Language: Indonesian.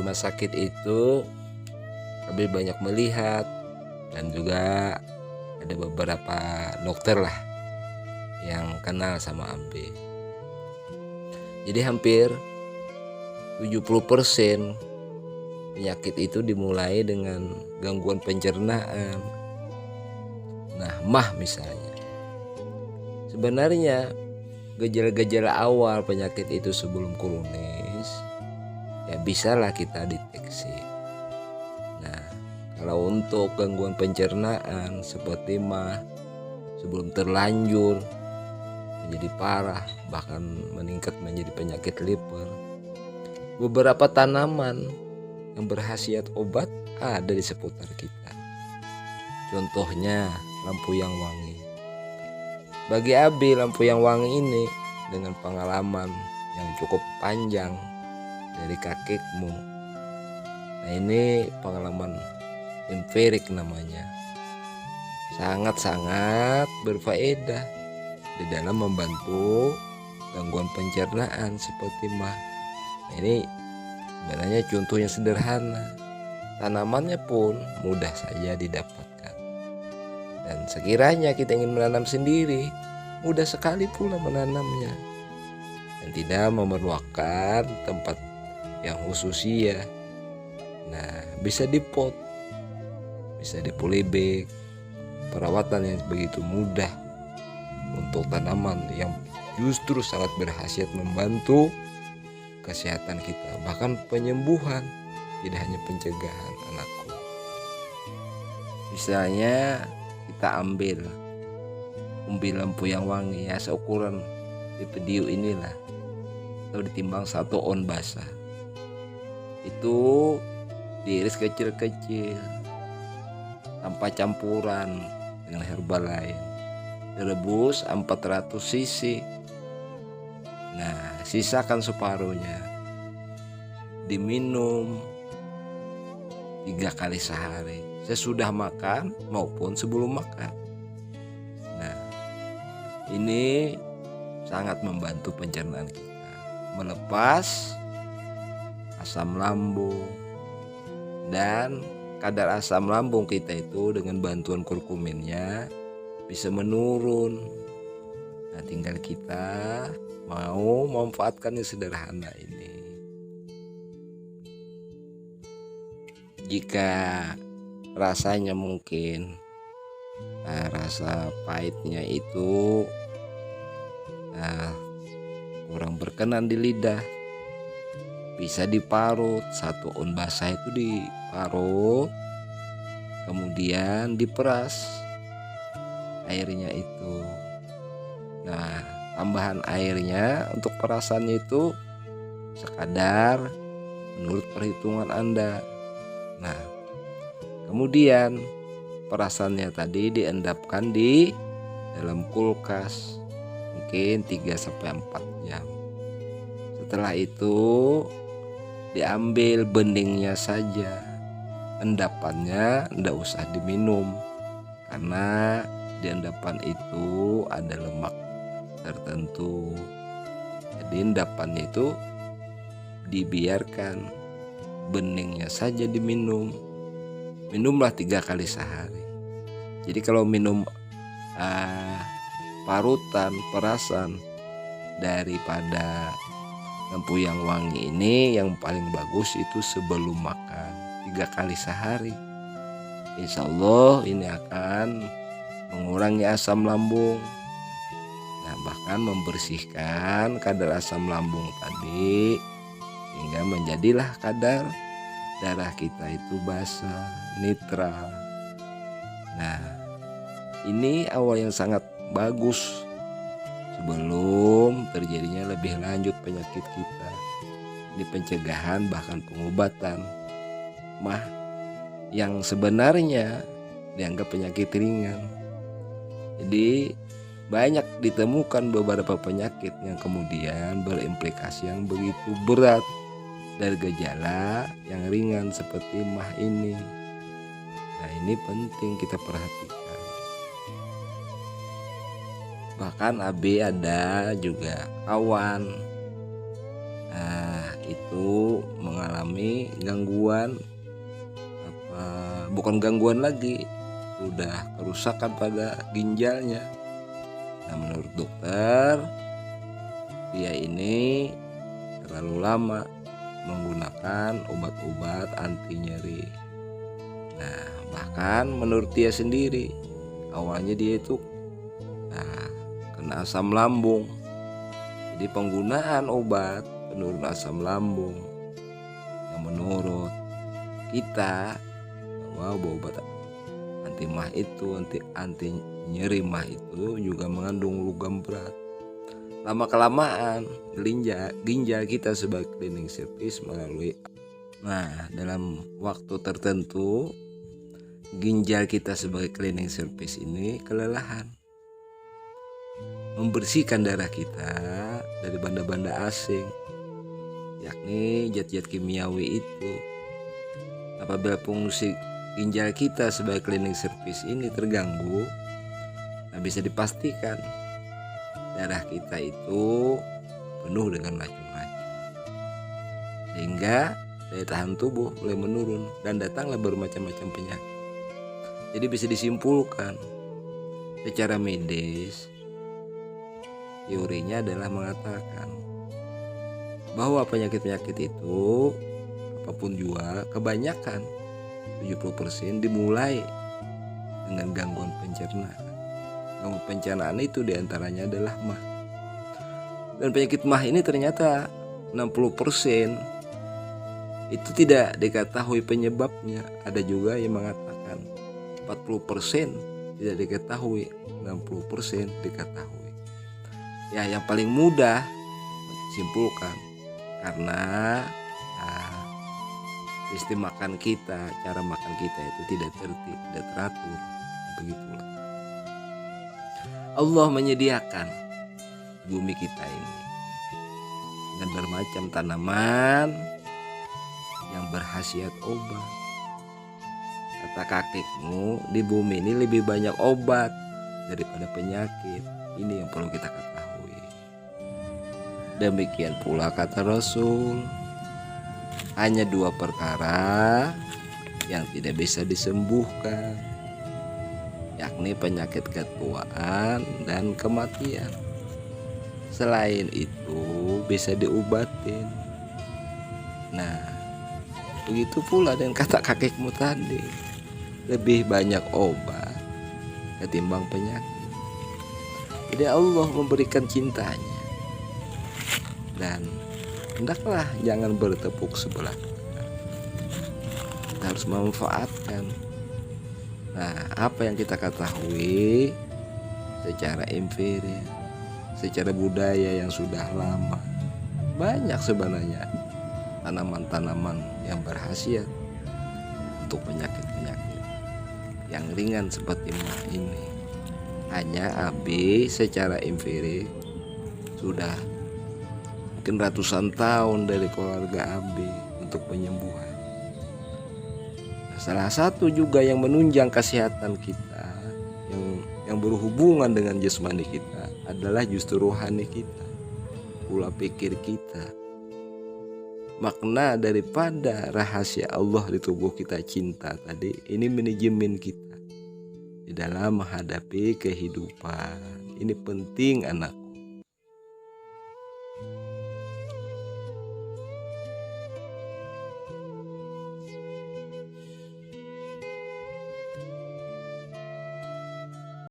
rumah sakit itu Abi banyak melihat dan juga ada beberapa dokter lah yang kenal sama Abi. Jadi hampir 70% penyakit itu dimulai dengan gangguan pencernaan. Nah, MAH misalnya. Sebenarnya gejala-gejala awal penyakit itu sebelum kronis ya bisalah kita deteksi. Nah, kalau untuk gangguan pencernaan seperti MAH sebelum terlanjur menjadi parah bahkan meningkat menjadi penyakit liver, beberapa tanaman yang berkhasiat obat ada di seputar kita. Contohnya lampu yang wangi. Bagi Abi, lampu yang wangi ini dengan pengalaman yang cukup panjang dari kakekmu. Nah, ini pengalaman empirik namanya. Sangat-sangat berfaedah di dalam membantu gangguan pencernaan seperti MAH. Nah, ini sebenarnya contohnya sederhana. Tanamannya pun mudah saja didapatkan. Dan sekiranya kita ingin menanam sendiri, mudah sekali pula menanamnya. Dan tidak memerlukan tempat yang khusus ya. Nah, bisa di pot, bisa di polybag. Perawatan yang begitu mudah untuk tanaman yang justru sangat berkhasiat membantu kesehatan kita, bahkan penyembuhan, tidak hanya pencegahan anakku. Misalnya kita ambil umbi lampu yang wangi ya seukuran di video inilah, atau ditimbang 1 on basah. Itu diiris kecil-kecil tanpa campuran dengan herbal lain. Direbus 400 cc. Nah, sisakan separuhnya. Diminum 3 kali sehari, sesudah makan maupun sebelum makan. Nah, ini sangat membantu pencernaan kita, melepas asam lambung, dan kadar asam lambung kita itu dengan bantuan kurkuminnya bisa menurun. Nah, tinggal kita mau memanfaatkan yang sederhana ini. Jika rasanya mungkin rasa pahitnya itu kurang berkenan di lidah, bisa diparut. 1 on basah itu diparut, kemudian diperas airnya itu. Nah, tambahan airnya untuk perasannya itu sekadar menurut perhitungan Anda. Nah, kemudian perasannya tadi diendapkan di dalam kulkas mungkin 3-4 jam. Setelah itu diambil beningnya saja, endapannya tidak usah diminum karena di endapan itu ada lemak tertentu. Jadi endapannya itu dibiarkan, beningnya saja diminum. Minumlah 3 kali sehari. Jadi kalau minum parutan perasan daripada lampu yang wangi ini, yang paling bagus itu sebelum makan 3 kali sehari. Insya Allah ini akan mengurangi asam lambung. Nah, bahkan membersihkan kadar asam lambung tadi sehingga menjadilah kadar darah kita itu basah, netral. Nah, ini awal yang sangat bagus sebelum terjadinya lebih lanjut penyakit kita. Ini pencegahan bahkan pengobatan MAH yang sebenarnya dianggap penyakit ringan. Jadi banyak ditemukan beberapa penyakit yang kemudian berimplikasi yang begitu berat dari gejala yang ringan seperti MAH ini. Nah, ini penting kita perhatikan. Bahkan AB ada juga kawan itu mengalami mengalami gangguan, bukan gangguan lagi, sudah kerusakan pada ginjalnya. Nah, menurut dokter, dia ini terlalu lama menggunakan obat-obat anti nyeri. Nah, bahkan menurut dia sendiri, awalnya dia itu kena asam lambung. Jadi penggunaan obat penurun asam lambung yang menurut kita bahwa obat anti mah itu, anti nyeri mah itu juga mengandung logam berat. Lama kelamaan ginjal kita sebagai cleaning service dalam waktu tertentu ginjal kita sebagai cleaning service ini kelelahan membersihkan darah kita dari benda-benda asing, yakni zat-zat kimiawi itu. Apabila fungsi ginjal kita sebagai cleaning service ini terganggu, bisa dipastikan darah kita itu penuh dengan racun-racun, sehingga daya tahan tubuh mulai menurun dan datanglah bermacam-macam penyakit. Jadi bisa disimpulkan secara medis, teorinya adalah mengatakan bahwa penyakit-penyakit itu apapun juga kebanyakan 70% dimulai dengan gangguan pencernaan. Gangguan pencernaan itu diantaranya adalah mah. Dan penyakit mah ini ternyata 60% itu tidak diketahui penyebabnya. Ada juga yang mengatakan 40% tidak diketahui, 60% diketahui. Ya, yang paling mudah disimpulkan karena sistem makan kita, cara makan kita itu tidak tertib, tidak teratur. Begitulah. Allah menyediakan bumi kita ini dengan bermacam tanaman yang berkhasiat obat. Kata kakekmu, di bumi ini lebih banyak obat daripada penyakit. Ini yang perlu kita ketahui. Demikian pula kata Rasul, hanya 2 perkara yang tidak bisa disembuhkan, yakni penyakit ketuaan dan kematian. Selain itu bisa diobatin. Nah, begitu pula dengan kata kakekmu tadi, lebih banyak obat ketimbang penyakit. Jadi Allah memberikan cintanya, dan hendaklah jangan bertepuk sebelah tangan. Kita harus memanfaatkan apa yang kita ketahui secara empiris, secara budaya yang sudah lama. Banyak sebenarnya tanaman-tanaman yang berkhasiat untuk penyakit-penyakit yang ringan seperti mah ini. Hanya AB secara empiris sudah mungkin ratusan tahun dari keluarga AB untuk penyembuhan. Salah satu juga yang menunjang kesehatan kita, yang berhubungan dengan jasmani kita, adalah justru rohani kita, pola pikir kita. Makna daripada rahasia Allah di tubuh kita, cinta tadi, ini manajemen kita di dalam menghadapi kehidupan. Ini penting anak.